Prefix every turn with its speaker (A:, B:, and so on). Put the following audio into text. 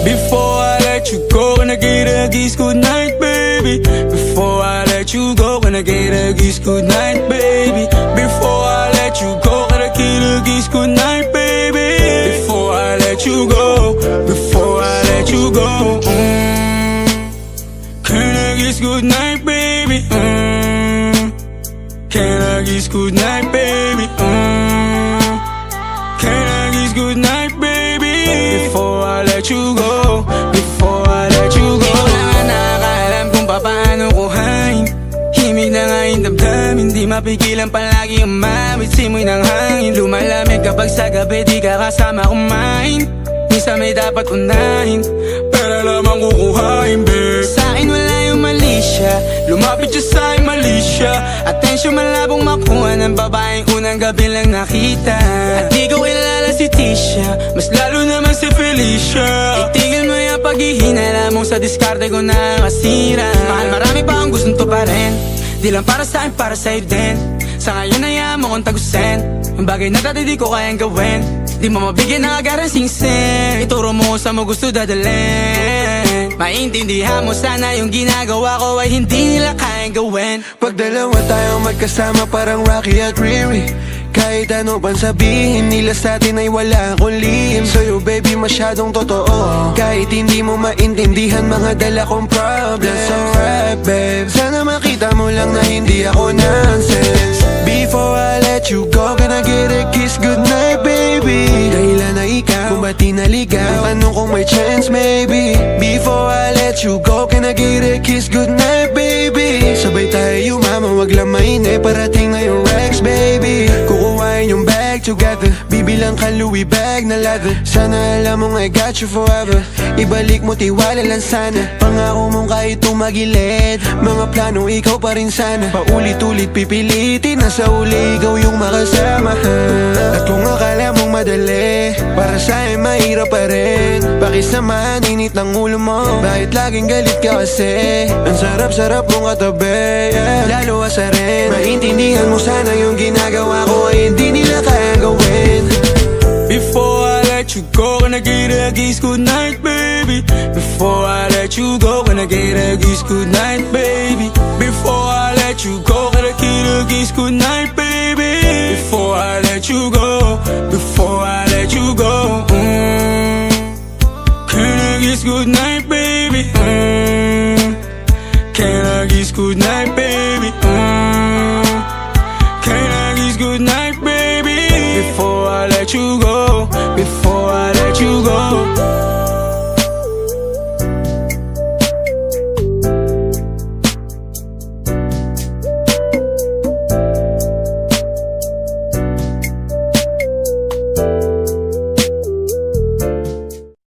A: Before I let you go, can I get a kiss goodnight, baby? Before I let you go, can I get a kiss goodnight, baby? Before I let you go, can I get a kiss goodnight, baby? Before I let you go, before I let you go, can I kiss goodnight, baby? Can I kiss goodnight, baby? Can I kiss goodnight, baby? Before I let you go, before I let you go. Di ko na nga nakakaalam kung paano kuhain. Himig na nga yung damdamin, di mapigilan palagi umawit. Simoy ng hangin, lumalamig kapag sa gabi di ka kasama kumain. Minsan may dapat unahin, pero lamang kukuhain, babe. Sa'kin wala yung mali siya, lumapit siya sa'kin mali siya. Atensyon malabong makuha ng babaeng unang gabi lang nakita. At di ko kilala si Tisha, mas lalo naman si Felicia. Itigil mo yung paghihinala mo sa diskarte ko na masira. Mahal, marami pa ang gustong to pa rin, di lang para sa'kin, para sa'yo din. Sa ngayon hayaan mo kong tagusin ang bagay na dati di ko kayang gawin. Di mo mabigyan ng agarang sing-sing, ituro mo sa mo gusto dadalhin. Maintindihan mo sana yung ginagawa ko ay hindi nila kayang gawin.
B: Pag dalawa tayong magkasama parang Rocky at Riri, kahit ano pang sabihin nila sa'tin ay wala akong lihim. Sa'yo baby masyadong totoo, kahit hindi mo maintindihan mga dala kong problems. So rap babe, sana makita mo lang na hindi ako nonsense. Before I let you go, can I get a kiss goodnight, baby? Dahilan na ikaw, kung ba't di naligaw, tanong kung may chance, maybe. Before I let you go, can I get a kiss goodnight, baby? Sabay tayo mama, wag lang mainip, parating na yung Rex, baby. Kukuhain yung bag together, bibilang ka Louis bag na leather. Sana alam mong I got you forever, ibalik mo tiwala lang sana. Pangako mong kahit tumagilid, mga plano ikaw pa rin sana. Paulit-ulit pipilitin na sa uli ikaw yung makasama. At kung akala mong madali, para sa'yo mahirap pa rin. Pakisamahan init ng ulo mo, bakit laging galit ka kasi? Ang sarap-sarap mong katabi, yeah. Lalo asarin, maintindihan mo sana yung ginagawa ko ay hindi nila kayang gawin.
A: Before I let you go, can I get a kiss goodnight, baby? Before I let you go, can I get a kiss goodnight, baby? Before I let you go, can I get a kiss goodnight, baby? Before I let you go, before I let you go, can I kiss goodnight, baby? Can I kiss goodnight?